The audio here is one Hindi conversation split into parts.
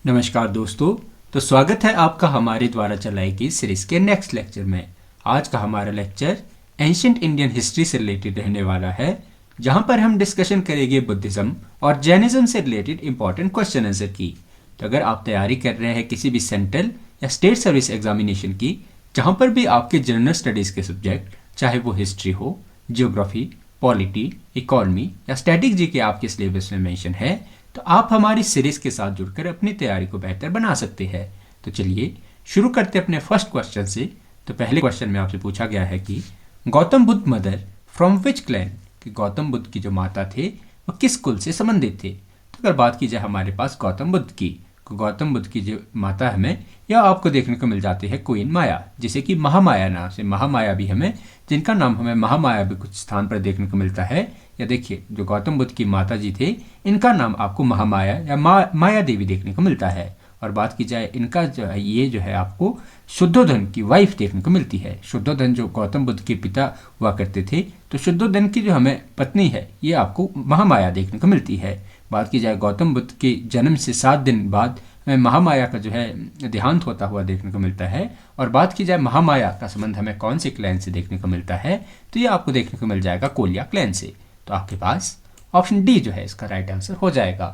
नमस्कार दोस्तों। तो स्वागत है आपका हमारे द्वारा चलाई गई सीरीज के नेक्स्ट लेक्चर में। आज का हमारा लेक्चर एंशिएंट इंडियन हिस्ट्री से रिलेटेड रहने वाला है, जहां पर हम डिस्कशन करेंगे बुद्धिज्म और जैनिज्म से रिलेटेड इंपॉर्टेंट क्वेश्चन आंसर की। तो अगर आप तैयारी कर रहे हैं किसी भी सेंट्रल या स्टेट सर्विस एग्जामिनेशन की, जहां पर भी आपके जनरल स्टडीज़ के सब्जेक्ट, चाहे वो हिस्ट्री हो, जियोग्राफी, पॉलिटी, इकोनॉमी या स्टैटिक जी के आपके सिलेबस में मेंशन है, तो आप हमारी सीरीज के साथ जुड़कर अपनी तैयारी को बेहतर बना सकते हैं। तो चलिए शुरू करते अपने फर्स्ट क्वेश्चन से। तो पहले क्वेश्चन में आपसे पूछा गया है कि Gautam Buddha mother from which clan, कि गौतम बुद्ध की जो माता थे वो किस कुल से संबंधित थे। तो अगर बात की जाए हमारे पास गौतम बुद्ध की, तो गौतम बुद्ध की जो माता हमें या आपको देखने को मिल जाती है क्वीन माया, जिसे कि महामाया नाम से, महामाया भी हमें, जिनका नाम हमें महामाया भी कुछ स्थान पर देखने को मिलता है। या देखिए, जो गौतम बुद्ध की माता जी थे, इनका नाम आपको महामाया या माया देवी देखने को मिलता है। और बात की जाए इनका जो है, ये जो है आपको शुद्धोधन की वाइफ देखने को मिलती है। शुद्धोधन जो गौतम बुद्ध के पिता हुआ करते थे, तो शुद्धोधन की जो हमें पत्नी है, ये आपको महामाया देखने को मिलती है। बात की जाए गौतम बुद्ध के जन्म से 7 दिन बाद हमें महामाया का जो है देहांत होता हुआ देखने को मिलता है। और बात की जाए महामाया का संबंध हमें कौन से क्लैन से देखने को मिलता है, तो ये आपको देखने को मिल जाएगा कोलिया क्लैन से। तो आपके पास ऑप्शन डी जो है इसका राइट आंसर हो जाएगा।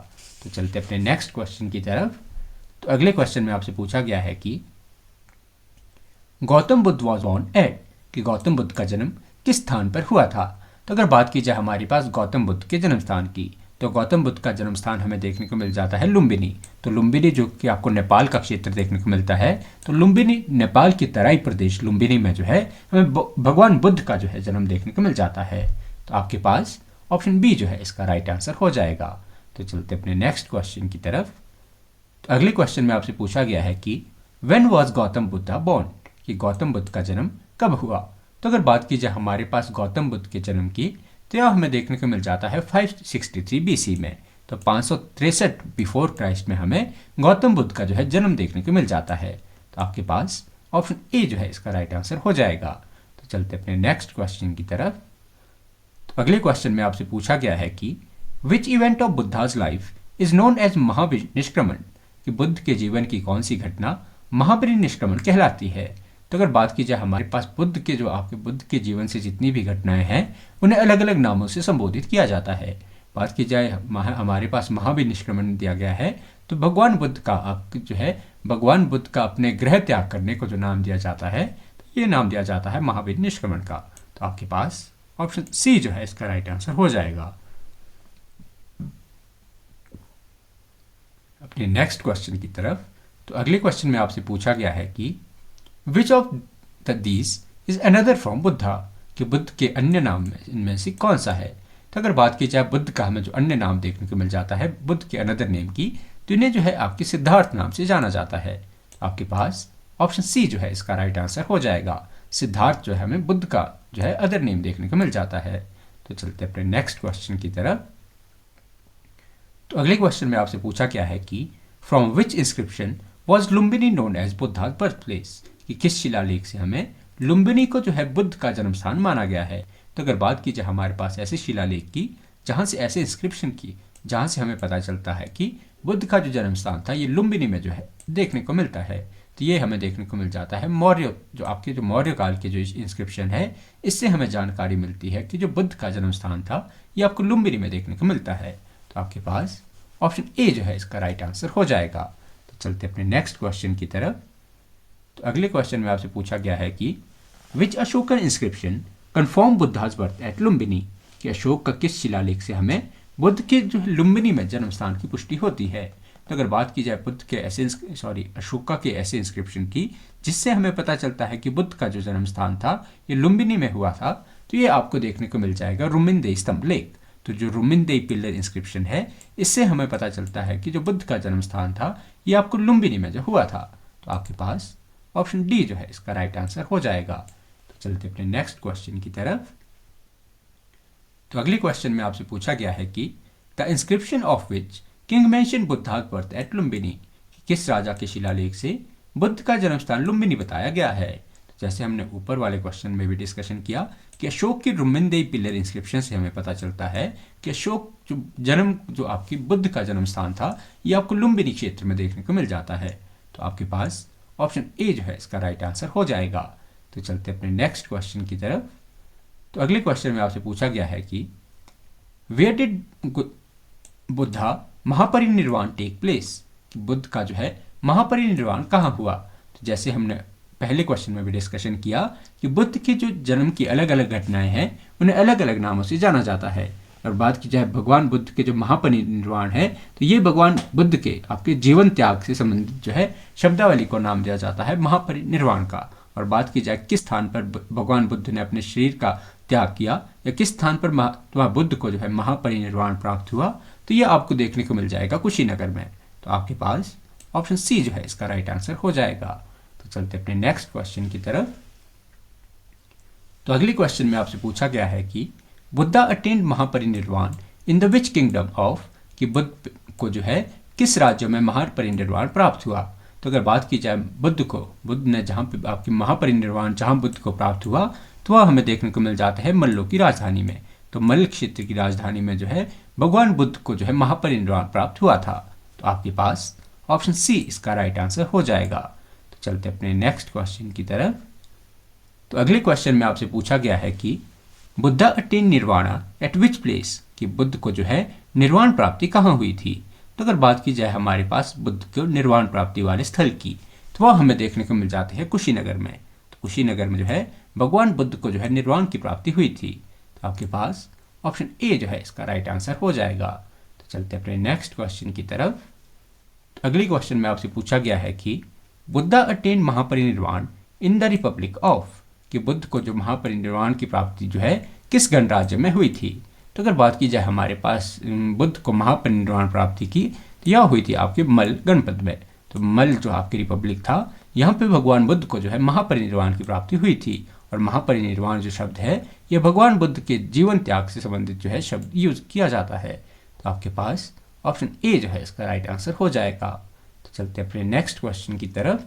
तो चलते अपने नेक्स्ट क्वेश्चन की तरफ। तो अगले क्वेश्चन में आपसे पूछा गया है कि Gautam Buddha was born at, कि गौतम बुद्ध का जन्म किस स्थान पर हुआ था। तो अगर बात की जाए हमारे पास गौतम बुद्ध के जन्म स्थान की, तो गौतम बुद्ध का जन्म स्थान हमें देखने को मिल जाता है लुम्बिनी। तो लुम्बिनी जो कि आपको नेपाल का क्षेत्र देखने को मिलता है, तो लुम्बिनी नेपाल की तराई प्रदेश लुम्बिनी में जो है हमें भगवान बुद्ध का जो है जन्म देखने को मिल जाता है। तो आपके पास ऑप्शन बी जो है इसका राइट आंसर हो जाएगा। तो चलते अपने नेक्स्ट क्वेश्चन की तरफ। तो अगले क्वेश्चन में आपसे पूछा गया है कि when was Gautam Buddha born, कि गौतम बुद्ध का जन्म कब हुआ। तो अगर बात की जाए हमारे पास गौतम बुद्ध के जन्म की, तो यह हमें देखने को मिल जाता है 563 BC में। तो 563 बिफोर क्राइस्ट में हमें गौतम बुद्ध का जो है जन्म देखने को मिल जाता है। तो आपके पास ऑप्शन ए जो है इसका राइट आंसर हो जाएगा। तो चलते अपने नेक्स्ट क्वेश्चन की तरफ। तो अगले क्वेश्चन में आपसे पूछा गया है कि which event of Buddha's life is known as mahaparinishkramana, कि बुद्ध के जीवन की कौन सी घटना महापरिनिष्क्रमण कहलाती है। तो अगर बात की जाए हमारे पास बुद्ध के जो आपके बुद्ध के जीवन से जितनी भी घटनाएं हैं, उन्हें अलग अलग नामों से संबोधित किया जाता है। बात की जाए हमारे पास महापरिनिष्क्रमण दिया गया है, तो भगवान बुद्ध का आप जो है, भगवान बुद्ध का अपने गृह त्याग करने को जो नाम दिया जाता है, तो ये नाम दिया जाता है महापरिनिष्क्रमण का। तो आपके पास ऑप्शन सी जो है इसका राइट आंसर हो जाएगा। अपने नेक्स्ट क्वेश्चन की तरफ। तो अगले क्वेश्चन में आपसे पूछा गया है कि which of the these is another from Buddha, कि बुद्ध के अन्य नाम में इनमें से कौन सा है। तो अगर बात की जाए बुद्ध का हमें जो अन्य नाम देखने को मिल जाता है बुद्ध के अनदर नेम की, तो इन्हें जो है आपके सिद्धार्थ नाम से जाना जाता है। आपके पास ऑप्शन सी जो है इसका राइट आंसर हो जाएगा। सिद्धार्थ जो है हमें बुद्ध का जो है अदर नेम देखने को मिल जाता है। तो चलते अपने नेक्स्ट क्वेश्चन की तरफ। तो अगले क्वेश्चन में आपसे पूछा गया है कि from which inscription was Lumbini known as Buddha birth place, कि किस शिलालेख से हमें लुम्बिनी को जो है बुद्ध का जन्म स्थान माना गया है। तो अगर बात की जाए हमारे पास ऐसे शिलालेख की, जहाँ से ऐसे इंस्क्रिप्शन की, जहाँ से हमें पता चलता है कि बुद्ध का जो जन्म स्थान था ये लुम्बिनी में जो है देखने को मिलता है, तो ये हमें देखने को मिल जाता है मौर्य, जो आपके जो मौर्य काल के जो इंस्क्रिप्शन है, इससे हमें जानकारी मिलती है कि जो बुद्ध का जन्म स्थान था ये आपको लुम्बिनी में देखने को मिलता है। तो आपके पास ऑप्शन ए जो है इसका राइट आंसर हो जाएगा। तो चलते अपने नेक्स्ट क्वेश्चन की तरफ। तो अगले क्वेश्चन में आपसे पूछा गया है कि which Ashokan inscription confirm Buddha's birth at Lumbini, कि अशोक का किस शिलालेख से हमें बुद्ध के जो लुम्बिनी में जन्म स्थान की पुष्टि होती है। तो अगर बात की जाए बुद्ध के ऐसे अशोका के ऐसे इंस्क्रिप्शन की, जिससे हमें पता चलता है कि बुद्ध का जो जन्म स्थान था ये लुम्बिनी में हुआ था, तो ये आपको देखने को मिल जाएगा रुमिनदेई स्तंभ लेख। तो जो रुमिनदेई पिलर इंस्क्रिप्शन है, इससे हमें पता चलता है कि जो बुद्ध का जन्म स्थान था ये आपको लुम्बिनी में जो हुआ था। तो आपके पास ऑप्शन डी जो है इसका राइट आंसर हो जाएगा। तो चलते अपने नेक्स्ट क्वेश्चन की तरफ। तो अगले क्वेश्चन में आपसे पूछा गया है कि the inscription of which king mention Buddha's birth at Lumbini, किस राजा के शिलालेख से बुद्ध का जन्म स्थान लुम्बिनी बताया गया है। जैसे हमने ऊपर वाले क्वेश्चन में भी डिस्कशन किया कि अशोक की रुमिनदेई पिलर इंस्क्रिप्शन से हमें पता चलता है कि अशोक जो आपकी बुद्ध का जन्म स्थान था, ये आपको लुम्बिनी क्षेत्र में देखने को मिल जाता है। तो आपके पास ऑप्शन ए जो है इसका राइट आंसर हो जाएगा। तो चलते अपने नेक्स्ट क्वेश्चन की तरफ। तो अगले क्वेश्चन में आपसे पूछा गया है कि where did Buddha Mahaparinirvana take place, कि बुद्ध का जो है महापरिनिर्वाण कहाँ हुआ। तो जैसे हमने पहले क्वेश्चन में भी डिस्कशन किया कि बुद्ध के जो जन्म की अलग अलग घटनाएं हैं उन्हें अलग अलग नामों से जाना जाता है। और बात की जाए भगवान बुद्ध के जो महापरिनिर्वाण है, तो ये भगवान बुद्ध के आपके जीवन त्याग से संबंधित जो है शब्दावली को नाम दिया जाता है महापरिनिर्वाण का। और बात की जाए किस स्थान पर भगवान बुद्ध ने अपने शरीर का त्याग किया या किस स्थान पर महात्मा बुद्ध को जो है महापरिनिर्वाण प्राप्त हुआ, तो ये आपको देखने को मिल जाएगा कुशीनगर में। तो आपके पास ऑप्शन सी जो है इसका राइट आंसर हो जाएगा। तो चलते अपने नेक्स्ट क्वेश्चन की तरफ। तो अगले क्वेश्चन में आपसे पूछा गया है कि Buddha attend Mahaparinirvan in the which kingdom of, कि बुद्ध को जो है किस राज्य में महापरिनिर्वाण प्राप्त हुआ। तो अगर बात की जाए बुद्ध ने जहाँ पे आपकी महापरिनिर्वाण जहाँ बुद्ध को प्राप्त हुआ, तो वह हमें देखने को मिल जाता है मल्लों की राजधानी में। तो मल्ल क्षेत्र की राजधानी में जो है भगवान बुद्ध को जो है महापरिनिर्वाण प्राप्त हुआ था। तो आपके पास ऑप्शन सी इसका राइट आंसर हो जाएगा। तो चलते अपने नेक्स्ट क्वेश्चन की तरफ। तो अगले क्वेश्चन में आपसे पूछा गया है कि Buddha attain nirvana at which place, कि बुद्ध को जो है निर्वाण प्राप्ति कहाँ हुई थी। तो अगर बात की जाए हमारे पास बुद्ध को निर्वाण प्राप्ति वाले स्थल की, तो वह हमें देखने को मिल जाते हैं कुशीनगर में। तो कुशीनगर में जो है भगवान बुद्ध को जो है निर्वाण की प्राप्ति हुई थी। तो आपके पास ऑप्शन ए जो है इसका राइट आंसर हो जाएगा। तो चलते अपने नेक्स्ट क्वेश्चन की तरफ। तो अगले क्वेश्चन में आपसे पूछा गया है कि Buddha attain Mahaparinirvan in the Republic of, कि बुद्ध को जो महापरिनिर्वाण की प्राप्ति जो है किस गणराज्य में हुई थी। तो अगर बात की जाए हमारे पास बुद्ध को महापरिनिर्वाण प्राप्ति की, तो यह हुई थी आपके मल जनपद में। तो मल जो आपकी रिपब्लिक था, यहाँ पे भगवान बुद्ध को जो है महापरिनिर्वाण की प्राप्ति हुई थी। और महापरिनिर्वाण जो शब्द है, यह भगवान बुद्ध के जीवन त्याग से संबंधित जो है शब्द यूज किया जाता है। तो आपके पास ऑप्शन ए जो है इसका राइट आंसर हो जाएगा। तो चलते अपने नेक्स्ट क्वेश्चन की तरफ।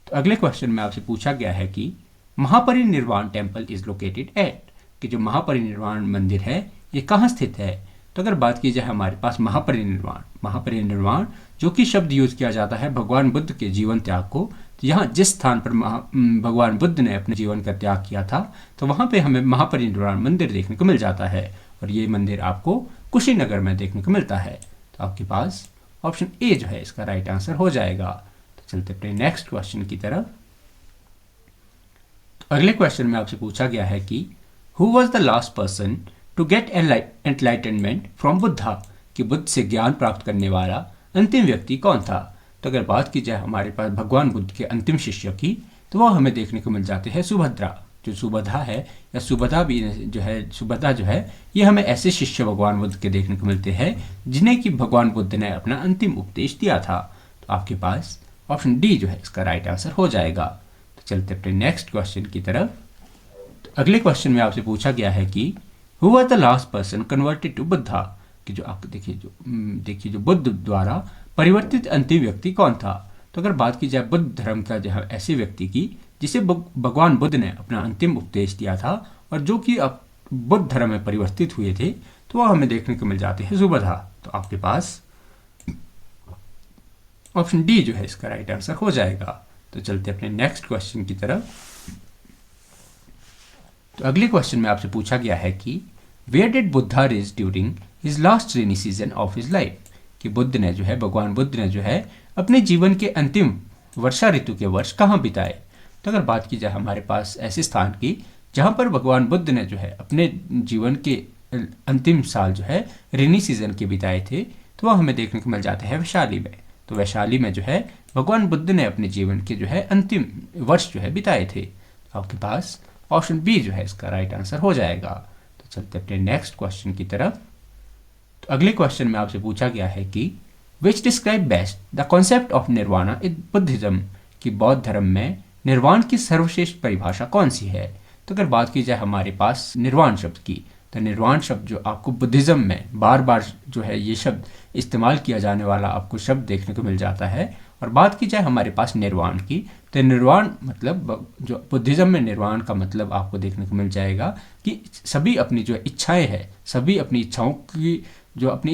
तो अगले क्वेश्चन में आपसे पूछा गया है कि महापरिनिर्वाण टेम्पल इज लोकेटेड एट, कि जो महापरिनिर्वाण मंदिर है ये कहाँ स्थित है। तो अगर बात की जाए हमारे पास महापरिनिर्वाण जो कि शब्द यूज किया जाता है भगवान बुद्ध के जीवन त्याग को, तो यहाँ जिस स्थान पर भगवान बुद्ध ने अपने जीवन का त्याग किया था, तो वहाँ पे हमें महापरिनिर्वाण मंदिर देखने को मिल जाता है। और ये मंदिर आपको कुशीनगर में देखने को मिलता है। तो आपके पास ऑप्शन ए जो है इसका राइट आंसर हो जाएगा। तो चलते अपने नेक्स्ट क्वेश्चन की तरफ। तो अगले क्वेश्चन में आपसे पूछा गया है कि who was the last person to get enlightenment from Buddha, कि बुद्ध से ज्ञान प्राप्त करने वाला अंतिम व्यक्ति कौन था। तो अगर बात की जाए हमारे पास भगवान बुद्ध के अंतिम शिष्य की, तो वह हमें देखने को मिल जाते हैं सुभद्रा। जो सुभद्रा है या सुभद्रा जो है ये हमें ऐसे शिष्य भगवान बुद्ध के देखने को मिलते हैं जिन्हें कि भगवान बुद्ध ने अपना अंतिम उपदेश दिया था। तो आपके पास ऑप्शन डी जो है इसका राइट आंसर हो जाएगा। तो चलते अपने नेक्स्ट क्वेश्चन की तरफ। तो अगले क्वेश्चन में आपसे पूछा गया है कि who was the last person converted to Buddha, कि जो आप देखिए जो बुद्ध द्वारा परिवर्तित अंतिम व्यक्ति कौन था। तो अगर बात की जाए बुद्ध धर्म का जो है ऐसे व्यक्ति की जिसे भगवान बुद्ध ने अपना अंतिम उपदेश दिया था और जो कि अब बुद्ध धर्म में परिवर्तित हुए थे, तो वह हमें देखने को मिल जाते हैं सुभद्रा। तो आपके पास ऑप्शन डी जो है इसका राइट आंसर हो जाएगा। तो चलते अपने नेक्स्ट क्वेश्चन की तरफ। तो अगले क्वेश्चन में आपसे पूछा गया है कि where did Buddha rest during his last rainy season of his life, कि बुद्ध ने जो है भगवान बुद्ध ने जो है अपने जीवन के अंतिम वर्षा ऋतु के वर्ष कहाँ बिताए। तो अगर बात की जाए हमारे पास ऐसे स्थान की जहाँ पर भगवान बुद्ध ने जो है अपने जीवन के अंतिम साल जो है रेनी सीजन के बिताए थे, तो वह हमें देखने को मिल जाते हैं वैशाली में। तो वैशाली में जो है भगवान बुद्ध ने अपने जीवन के जो है अंतिम वर्ष जो है बिताए थे। तो आपके पास ऑप्शन बी जो है इसका राइट आंसर हो जाएगा। तो चलते अपने नेक्स्ट क्वेश्चन की तरफ। तो अगले क्वेश्चन में आपसे पूछा गया है कि which describe best the concept of nirvana in Buddhism, कि बौद्ध धर्म में निर्वाण की सर्वश्रेष्ठ परिभाषा कौन सी है। तो अगर बात की जाए हमारे पास निर्वाण शब्द की, तो निर्वाण शब्द जो आपको बुद्धिज़्म में बार बार जो है ये शब्द इस्तेमाल किया जाने वाला आपको शब्द देखने को मिल जाता है। और बात की जाए हमारे पास निर्वाण की, तो निर्वाण मतलब जो बुद्धिज़्म में निर्वाण का मतलब आपको देखने को मिल जाएगा कि सभी अपनी जो इच्छाएं हैं, सभी अपनी इच्छाओं की जो अपनी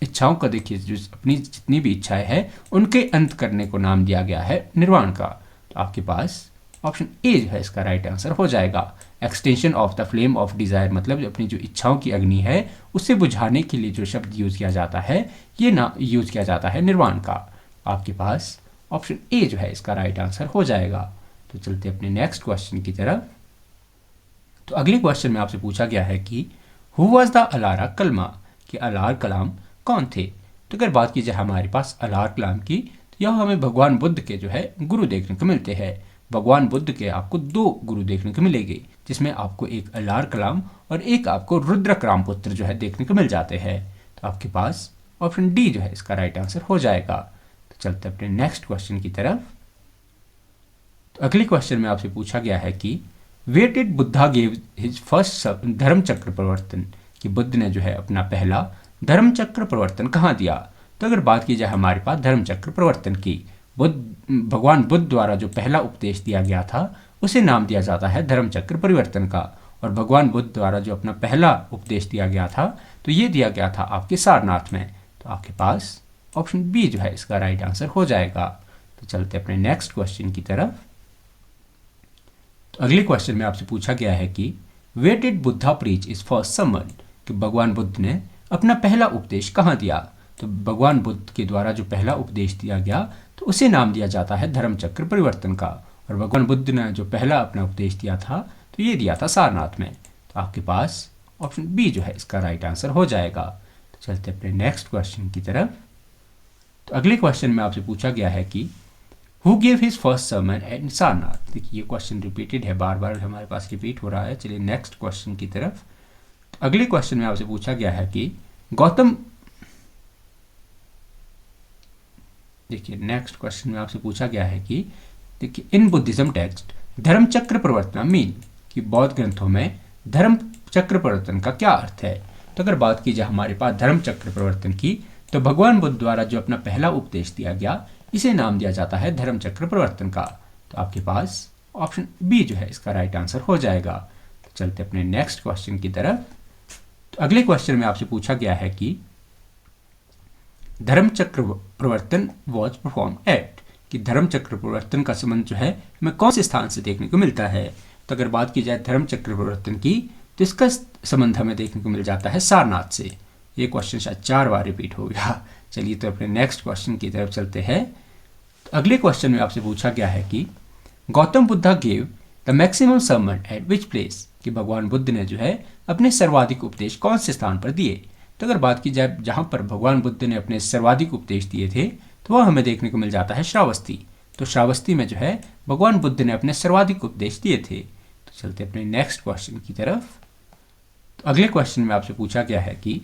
इच्छाओं का देखिए जो अपनी जितनी भी इच्छाएं हैं उनके अंत करने को नाम दिया गया है निर्वाण का। तो आपके पास ऑप्शन ए जो है इसका राइट आंसर हो जाएगा। Extension of the flame of desire मतलब अपनी जो इच्छाओं की अग्नि है उसे बुझाने के लिए जो शब्द यूज़ किया जाता है ये ना यूज़ किया जाता है निर्वाण का। आपके पास ऑप्शन ए जो है इसका राइट आंसर हो जाएगा। तो चलते अपने नेक्स्ट क्वेश्चन की तरफ। तो अगले क्वेश्चन में आपसे पूछा गया है कि हु वॉज द अलारा कलमा, कि अलार कलाम कौन थे। तो अगर बात की जाए हमारे पास अलार कलाम की, तो यह हमें भगवान बुद्ध के जो है गुरु देखने को मिलते हैं। भगवान बुद्ध के आपको दो गुरु देखने को मिलेंगे, जिसमें आपको एक अलार कलाम और एक आपको रुद्रक रामपुत्र जो है देखने को मिल जाते हैं। तो आपके पास ऑप्शन डी जो है इसका राइट आंसर हो जाएगा। तो चलते अपने नेक्स्ट क्वेश्चन की तरफ। तो अगले क्वेश्चन में आपसे पूछा गया है कि where did Buddha give his first Dharma Chakra प्रवर्तन, कि बुद्ध ने जो है अपना पहला धर्म चक्र प्रवर्तन कहाँ दिया। तो अगर बात की जाए हमारे पास धर्म चक्र प्रवर्तन की, भगवान बुद्ध द्वारा जो पहला उपदेश दिया गया था उसे नाम दिया जाता है धर्म चक्र परिवर्तन का। और भगवान बुद्ध द्वारा जो अपना पहला उपदेश दिया गया था तो ये दिया गया था आपके सारनाथ में। तो आपके पास ऑप्शन बी जो है इसका राइट आंसर हो जाएगा। तो चलते अपने नेक्स्ट क्वेश्चन की तरफ। तो अगले क्वेश्चन में आपसे पूछा गया है कि where did Buddha preach is first sermon, कि भगवान बुद्ध ने अपना पहला उपदेश कहाँ दिया। तो भगवान बुद्ध के द्वारा जो पहला उपदेश दिया गया तो उसे नाम दिया जाता है धर्म चक्र परिवर्तन का। और भगवान बुद्ध ने जो पहला अपना उपदेश दिया था तो ये दिया था सारनाथ में। तो आपके पास ऑप्शन बी जो है इसका राइट आंसर हो जाएगा। तो चलते अपने नेक्स्ट क्वेश्चन की तरफ। तो अगले क्वेश्चन में आपसे पूछा गया है कि who give his first sermon at Sarnath. देखिए ये क्वेश्चन रिपीटेड है, बार बार हमारे पास रिपीट हो रहा है। चलिए नेक्स्ट क्वेश्चन की तरफ। तो अगले क्वेश्चन में आपसे पूछा गया है कि गौतम, देखिए नेक्स्ट क्वेश्चन में आपसे पूछा गया है कि देखिए इन बुद्धिज्म टेक्स्ट धर्म चक्र प्रवर्तन मीन, कि बौद्ध ग्रंथों में धर्म चक्र प्रवर्तन का क्या अर्थ है। तो अगर बात की जाए हमारे पास धर्म चक्र प्रवर्तन की, तो भगवान बुद्ध द्वारा जो अपना पहला उपदेश दिया गया इसे नाम दिया जाता है धर्म चक्र प्रवर्तन का। तो आपके पास ऑप्शन बी जो है इसका राइट आंसर हो जाएगा। तो चलते अपने नेक्स्ट क्वेश्चन की तरफ। तो अगले क्वेश्चन में आपसे पूछा गया है कि धर्म चक्र प्रवर्तन वॉज परफॉर्म एट, कि धर्म चक्र प्रवर्तन का संबंध जो है हमें कौन से स्थान से देखने को मिलता है। तो अगर बात की जाए धर्म चक्र प्रवर्तन की, तो इसका संबंध हमें देखने को मिल जाता है सारनाथ से। ये क्वेश्चन शायद 4 बार रिपीट हो गया। चलिए तो अपने नेक्स्ट क्वेश्चन की तरफ चलते हैं। तो अगले क्वेश्चन में आपसे पूछा गया है कि Gautam Buddha gave the maximum sermon eight which place, कि भगवान बुद्ध ने जो है अपने सर्वाधिक उपदेश कौन से स्थान पर दिए। तो अगर बात की जाए जहाँ पर भगवान बुद्ध ने अपने सर्वाधिक उपदेश दिए थे तो वह हमें देखने को मिल जाता है श्रावस्ती। तो श्रावस्ती में जो है भगवान बुद्ध ने अपने सर्वाधिक उपदेश दिए थे। तो चलते अपने नेक्स्ट क्वेश्चन की तरफ। तो अगले क्वेश्चन में आपसे पूछा गया है कि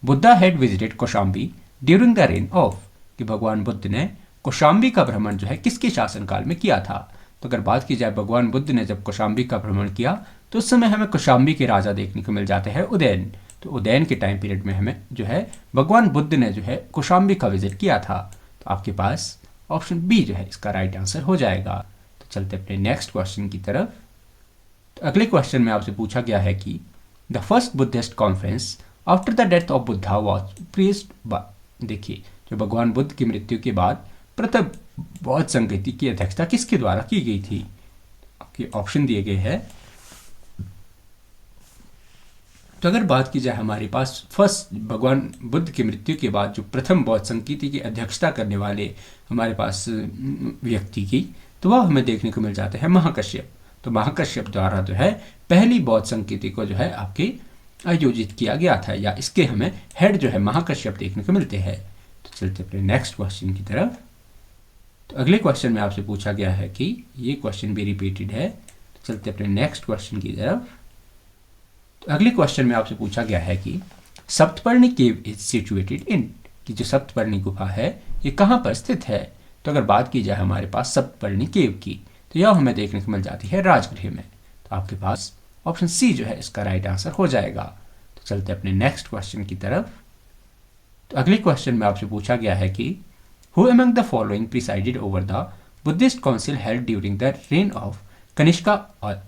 Buddha had visited Kaushambi during the reign of, कि भगवान बुद्ध ने कौशाम्बी का भ्रमण जो है किसके शासनकाल में किया था। तो अगर बात की जाए भगवान बुद्ध ने जब कौशाम्बी का भ्रमण किया तो उस समय हमें कौशाम्बी के राजा देखने को मिल जाते हैं उदयन। तो उदयन के टाइम पीरियड में हमें जो है भगवान बुद्ध ने जो है कौशाम्बी का विजिट किया था। तो आपके पास ऑप्शन बी जो है इसका राइट आंसर हो जाएगा। तो चलते अपने नेक्स्ट क्वेश्चन की तरफ। तो अगले क्वेश्चन में आपसे पूछा गया है कि the first Buddhist conference after the death of Buddha was presided by, देखिए जो भगवान बुद्ध की मृत्यु के बाद प्रथम बौद्ध संगति की अध्यक्षता किसके द्वारा की गई थी। आपके ऑप्शन दिए गए हैं। तो अगर बात की जाए हमारे पास फर्स्ट भगवान बुद्ध की मृत्यु के बाद जो प्रथम बौद्ध संगीति की अध्यक्षता करने वाले हमारे पास व्यक्ति की, तो वह हमें देखने को मिल जाते हैं महाकश्यप। तो महाकश्यप द्वारा जो है पहली बौद्ध संगीति को जो है आपके आयोजित किया गया था, या इसके हमें हेड जो है महाकश्यप देखने को मिलते हैं। तो चलते अपने नेक्स्ट क्वेश्चन की तरफ। तो अगले क्वेश्चन में आपसे पूछा गया है कि ये क्वेश्चन भी रिपीटेड है। तो चलते अपने नेक्स्ट क्वेश्चन की तरफ। तो अगले क्वेश्चन में आपसे पूछा गया है कि सप्तपर्णी केव इज सिचुएटेड इन, कि जो सप्तपर्णी गुफा है ये कहाँ पर स्थित है। तो अगर बात की जाए हमारे पास सप्तपर्णी केव की, तो यह हमें देखने को मिल जाती है राजगृह में। तो आपके पास ऑप्शन सी जो है इसका राइट आंसर हो जाएगा। तो चलते अपने नेक्स्ट क्वेश्चन की तरफ। तो अगले क्वेश्चन में आपसे पूछा गया है कि who among the following presided over the Buddhist council held during the reign of Kanishka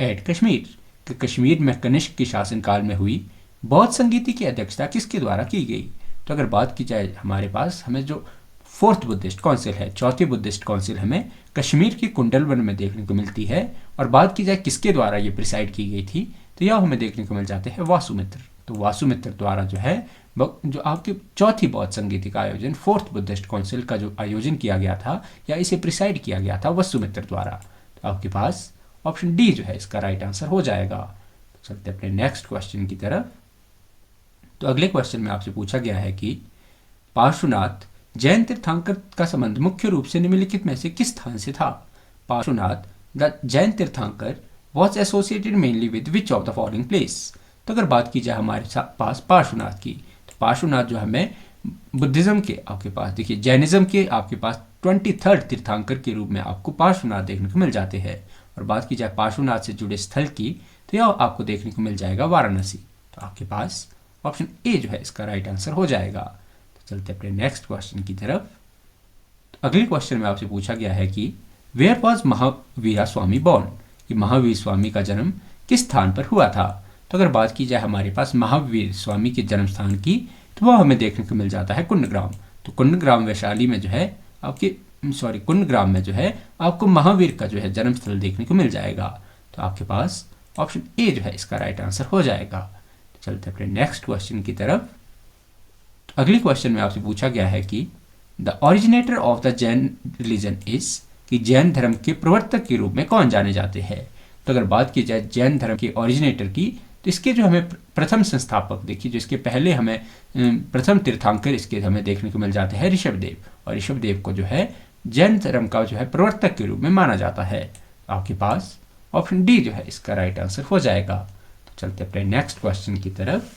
at Kashmir, कि कश्मीर में कनिष्क के शासनकाल में हुई बौद्ध संगीति की अध्यक्षता किसके द्वारा की गई। तो अगर बात की जाए हमारे पास हमें जो फोर्थ बुद्धिस्ट काउंसिल है, चौथी बुद्धिस्ट काउंसिल हमें कश्मीर के कुंडलवन में देखने को मिलती है, और बात की जाए किसके द्वारा ये प्रिसाइड की गई थी तो यह हमें देखने को मिल जाते हैं वासुमित्र। तो वासुमित्र द्वारा जो है जो आपकी चौथी बौद्ध संगीति का आयोजन, फोर्थ बुद्धिस्ट काउंसिल का जो आयोजन किया गया था या इसे प्रिसाइड किया गया था वासुमित्र द्वारा। तो आपके पास ऑप्शन डी जो है इसका राइट आंसर हो जाएगा। तो चलते अपने नेक्स्ट क्वेश्चन की तरफ। तो अगले क्वेश्चन में आपसे पूछा गया है कि पार्श्वनाथ जैन तीर्थंकर का संबंध मुख्य रूप से निम्नलिखित में से किस स्थान से था। पार्श्वनाथ द जैन तीर्थंकर was associated mainly with which of the following place. तो अगर बात की जाए हमारे पास पार्श्वनाथ की, तो पार्श्वनाथ जो हमें बुद्धिज्म के आपके पास देखिए जैनिज्म के आपके पास 23rd तीर्थंकर के रूप में आपको पार्श्वनाथ देखने को मिल जाते हैं। और बात की जाए पार्श्वनाथ से जुड़े स्थल की तो यह आपको देखने को मिल जाएगा वाराणसी। तो आपके पास ऑप्शन ए जो है इसका राइट आंसर हो जाएगा। तो चलते अपने नेक्स्ट क्वेश्चन की तरफ। तो अगले क्वेश्चन में आपसे पूछा गया है कि where was Mahavira Swami born, कि महावीर स्वामी का जन्म किस स्थान पर हुआ था। तो अगर बात की जाए हमारे पास महावीर स्वामी के जन्म स्थान की तो वह हमें देखने को मिल जाता है कुंडग्राम। तो कुंडग्राम वैशाली में जो है कुंडग्राम में जो है आपको महावीर का जो है जन्म स्थल देखने को मिल जाएगा। तो आपके पास ऑप्शन ए जो है इसका राइट आंसर हो जाएगा। तो चलते अपने नेक्स्ट क्वेश्चन की तरफ। तो अगले क्वेश्चन में आपसे पूछा गया है कि the originator of the Jain religion is, कि जैन धर्म के प्रवर्तक के रूप में कौन जाने जाते हैं। तो अगर बात की जाए जैन धर्म के ओरिजिनेटर की तो इसके जो हमें प्रथम संस्थापक देखिए, जो इसके पहले हमें प्रथम तीर्थंकर इसके हमें देखने को मिल जाते हैं ऋषभदेव, और ऋषभदेव को जो है जैन धर्म का जो है प्रवर्तक के रूप में माना जाता है। तो आपके पास ऑप्शन डी जो है इसका राइट आंसर हो जाएगा। तो चलते अपने नेक्स्ट क्वेश्चन की तरफ।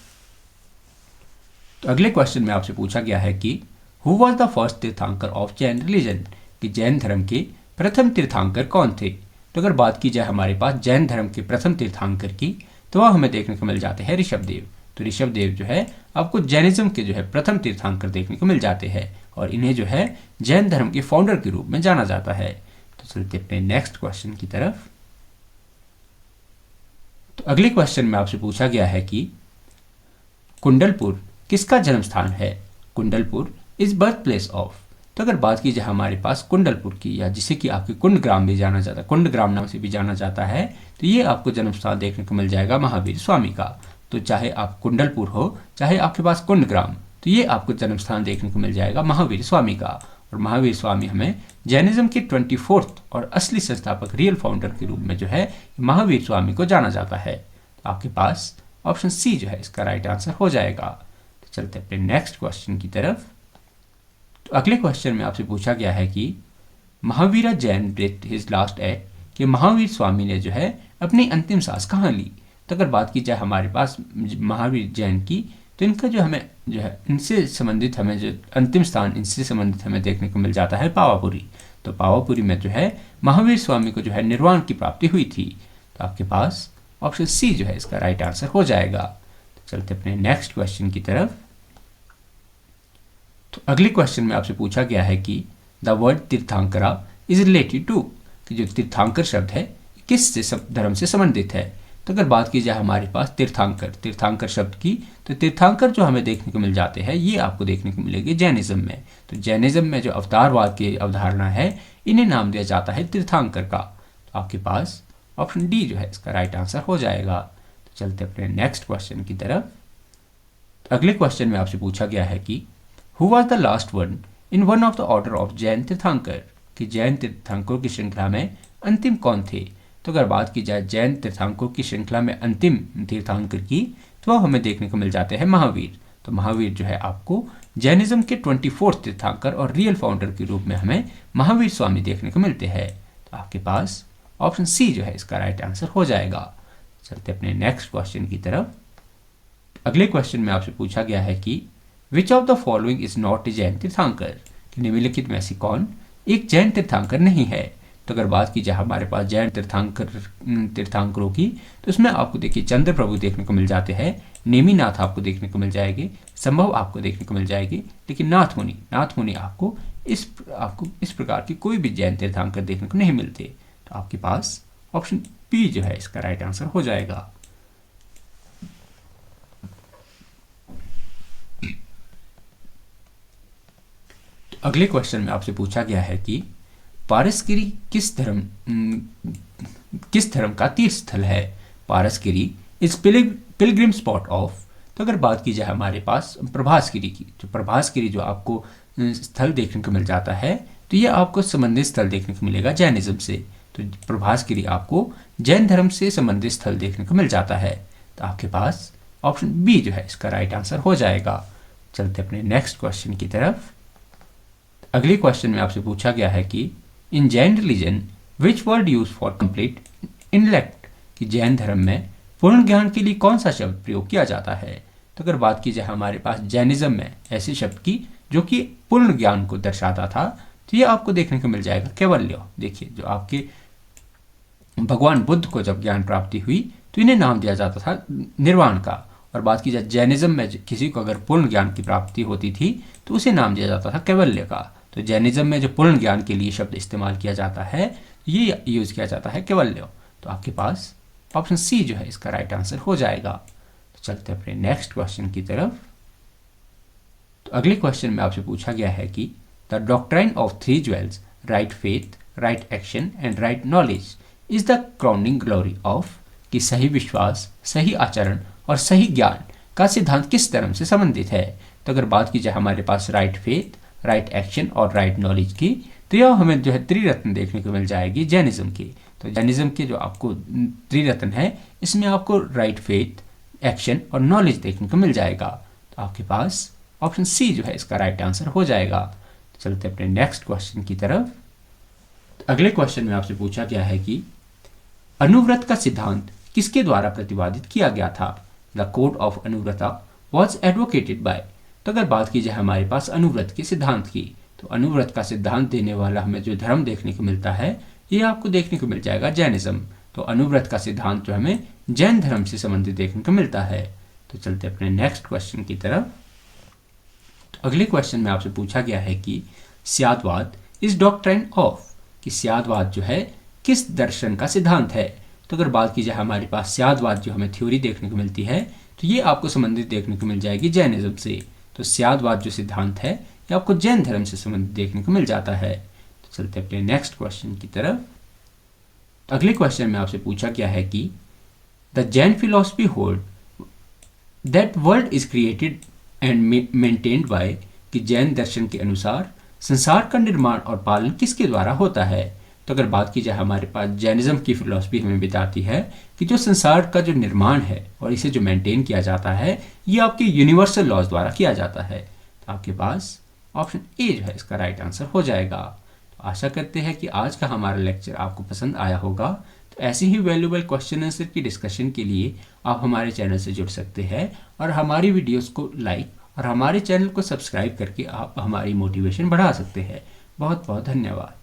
तो अगले क्वेश्चन में आपसे पूछा गया है कि हु वॉज द फर्स्ट तीर्थंकर ऑफ जैन रिलीजन, कि जैन धर्म के प्रथम तीर्थंकर कौन थे। तो अगर बात की जाए हमारे पास जैन धर्म के प्रथम तीर्थंकर की तो वह हमें देखने को मिल जाते हैं ऋषभदेव। तो ऋषभदेव जो है आपको जैनिज्म के जो है प्रथम तीर्थंकर देखने को मिल जाते हैं, और इन्हें जो है जैन धर्म के फाउंडर के रूप में जाना जाता है। तो चलते अपने नेक्स्ट क्वेश्चन की तरफ। तो अगले क्वेश्चन में आपसे पूछा गया है कि कुंडलपुर किसका जन्म स्थान है। Kundalpur is birth place of. तो अगर बात की जाए हमारे पास कुंडलपुर की, या जिसे कि आपके कुंडग्राम भी जाना जाता है, कुंडग्राम नाम से भी जाना जाता है, तो ये आपको जन्म स्थान देखने को मिल जाएगा महावीर स्वामी का। तो चाहे आप कुंडलपुर हो चाहे आपके पास कुंडग्राम, तो ये आपको जन्म स्थान देखने को मिल जाएगा महावीर स्वामी का। और महावीर स्वामी हमें जैनिज्म के 24th और असली संस्थापक रियल फाउंडर के रूप में जो है महावीर स्वामी को जाना जाता है। तो आपके पास ऑप्शन सी जो है इसका राइट आंसर हो जाएगा। तो चलते अपने नेक्स्ट क्वेश्चन की तरफ। तो अगले क्वेश्चन में आपसे पूछा गया है कि Mahavira Jain breath his last at, कि महावीर स्वामी ने जो है अपनी अंतिम सांस कहाँ ली। तो अगर बात की जाए हमारे पास महावीर जैन की तो इनका जो है इनसे संबंधित हमें जो अंतिम स्थान इनसे संबंधित हमें देखने को मिल जाता है पावापुरी। तो पावापुरी में जो है महावीर स्वामी को जो है निर्वाण की प्राप्ति हुई थी। तो आपके पास ऑप्शन सी जो है इसका राइट आंसर हो जाएगा। तो चलते अपने नेक्स्ट क्वेश्चन की तरफ। तो अगले क्वेश्चन में आपसे पूछा गया है कि the word tirthankara is related to, कि जो तीर्थंकर शब्द है किस धर्म से संबंधित है। तो अगर बात की जाए हमारे पास तीर्थंकर शब्द की, तो तीर्थंकर जो हमें देखने को मिल जाते हैं ये आपको देखने को मिलेंगे जैनिज्म में। तो जैनिज्म में जो अवतारवाद की अवधारणा है इन्हें नाम दिया जाता है तीर्थंकर का। तो आपके पास ऑप्शन डी जो है इसका राइट आंसर हो जाएगा। तो चलते अपने नेक्स्ट क्वेश्चन की तरफ। तो अगले क्वेश्चन में आपसे पूछा गया है कि who was the last one in one of the order of Jain तीर्थंकर, कि जैन तीर्थंकरों की श्रृंखला में अंतिम कौन थे। तो अगर बात की जाए जैन तीर्थंकरों की श्रृंखला में अंतिम तीर्थंकर की तो वह हमें देखने को मिल जाते हैं महावीर। तो महावीर जो है आपको जैनिज्म के 24th तीर्थंकर और रियल फाउंडर के रूप में हमें महावीर स्वामी देखने को मिलते हैं। तो आपके पास ऑप्शन सी जो है इसका राइट आंसर हो जाएगा। चलते अपने नेक्स्ट क्वेश्चन की तरफ। अगले क्वेश्चन में आपसे पूछा गया है कि which of the following is not a Jain तीर्थंकर, निम्नलिखित में से कौन एक जैन तीर्थंकर नहीं है। तो अगर बात की जाए हमारे पास जैन तीर्थंकरों की, तो इसमें आपको देखिए चंद्र प्रभु देखने को मिल जाते हैं, नेमिनाथ आपको देखने को मिल जाएगी, संभव आपको देखने को मिल जाएगी, लेकिन नाथ मुनि आपको इस प्रकार की कोई भी जैन तीर्थंकर देखने को नहीं मिलते। तो आपके पास ऑप्शन बी जो है इसका राइट आंसर हो जाएगा। तो अगले क्वेश्चन में आपसे पूछा गया है कि पारसगिरी किस धर्म का तीर्थ स्थल है। पारसगिरी इज पिलग्रिम स्पॉट ऑफ। तो अगर बात की जाए हमारे पास प्रभासगिरी की, तो प्रभासगिरी जो आपको स्थल देखने को मिल जाता है, तो ये आपको संबंधित स्थल देखने को मिलेगा जैनिज्म से। तो प्रभासगिरी आपको जैन धर्म से संबंधित स्थल देखने को मिल जाता है। तो आपके पास ऑप्शन बी जो है इसका राइट आंसर हो जाएगा। चलते अपने नेक्स्ट क्वेश्चन की तरफ। अगले क्वेश्चन में आपसे पूछा गया है कि in Jain religion which word use for complete intellect, कि जैन धर्म में पूर्ण ज्ञान के लिए कौन सा शब्द प्रयोग किया जाता है। तो अगर बात की जाए हमारे पास जैनिज्म में ऐसे शब्द की जो कि पूर्ण ज्ञान को दर्शाता था, तो ये आपको देखने को मिल जाएगा कैवल्य। देखिए जो आपके भगवान बुद्ध को जब ज्ञान प्राप्ति हुई तो इन्हें नाम दिया जाता था निर्वाण का। और बात की जाए जैनिज्म में किसी को अगर पूर्ण ज्ञान की प्राप्ति होती थी तो उसे नाम दिया जाता था कैवल्य का। तो जैनिज्म में जो पूर्ण ज्ञान के लिए शब्द इस्तेमाल किया जाता है, ये यूज किया जाता है कैवल्य। तो आपके पास ऑप्शन सी जो है इसका राइट आंसर हो जाएगा। तो चलते हैं अपने नेक्स्ट क्वेश्चन की तरफ। तो अगले क्वेश्चन में आपसे पूछा गया है कि the doctrine of three jewels, right faith, right action and right knowledge is the crowning glory of, कि सही विश्वास, सही आचरण और सही ज्ञान का सिद्धांत किस धर्म से संबंधित है। तो अगर बात की जाए हमारे पास राइट फेथ, राइट एक्शन और राइट नॉलेज की, तो यह हमें जो है त्रिरत्न देखने को मिल जाएगी जैनिज्म की। तो जैनिज्म के जो आपको त्रिरत्न है, इसमें आपको राइट फेथ, एक्शन और नॉलेज देखने को मिल जाएगा। तो आपके पास ऑप्शन सी जो है इसका राइट आंसर हो जाएगा। तो चलते अपने नेक्स्ट क्वेश्चन की तरफ। तो अगले क्वेश्चन में आपसे पूछा गया है कि अनुव्रत का सिद्धांत किसके द्वारा प्रतिपादित किया गया था। The code of anuvrata was advocated by. तो अगर बात की जाए हमारे पास अनुव्रत के सिद्धांत की, तो अनुव्रत का सिद्धांत देने वाला हमें जो धर्म देखने को मिलता है, ये आपको देखने को मिल जाएगा जैनिज्म। तो अनुव्रत का सिद्धांत जो हमें जैन धर्म से संबंधित देखने को मिलता है। तो चलते अपने नेक्स्ट क्वेश्चन की तरफ। तो अगले क्वेश्चन में आपसे पूछा गया है कि स्यादवाद इज डॉक्ट्राइन ऑफ, कि स्यादवाद जो है किस दर्शन का सिद्धांत है। तो अगर बात की जाए हमारे पास स्यादवाद जो हमें थ्योरी देखने को मिलती है, तो ये आपको संबंधित देखने को मिल जाएगी जैनिज्म से। तो स्यादवाद जो सिद्धांत है ये आपको जैन धर्म से संबंधित देखने को मिल जाता है। तो चलते अपने नेक्स्ट क्वेश्चन की तरफ। अगले क्वेश्चन में आपसे पूछा गया है कि the Jain philosophy hold that world is created and maintained by, कि जैन दर्शन के अनुसार संसार का निर्माण और पालन किसके द्वारा होता है। तो अगर बात की जाए हमारे पास जैनिज्म की फिलॉसफी हमें बताती है कि जो संसार का जो निर्माण है और इसे जो मेंटेन किया जाता है, ये आपके यूनिवर्सल लॉज द्वारा किया जाता है। तो आपके पास ऑप्शन ए जो है इसका राइट आंसर हो जाएगा। तो आशा करते हैं कि आज का हमारा लेक्चर आपको पसंद आया होगा। तो ऐसे ही वैल्यूएबल क्वेश्चन आंसर की डिस्कशन के लिए आप हमारे चैनल से जुड़ सकते हैं और हमारी वीडियोस को लाइक और हमारे चैनल को सब्सक्राइब करके आप हमारी मोटिवेशन बढ़ा सकते हैं। बहुत बहुत धन्यवाद।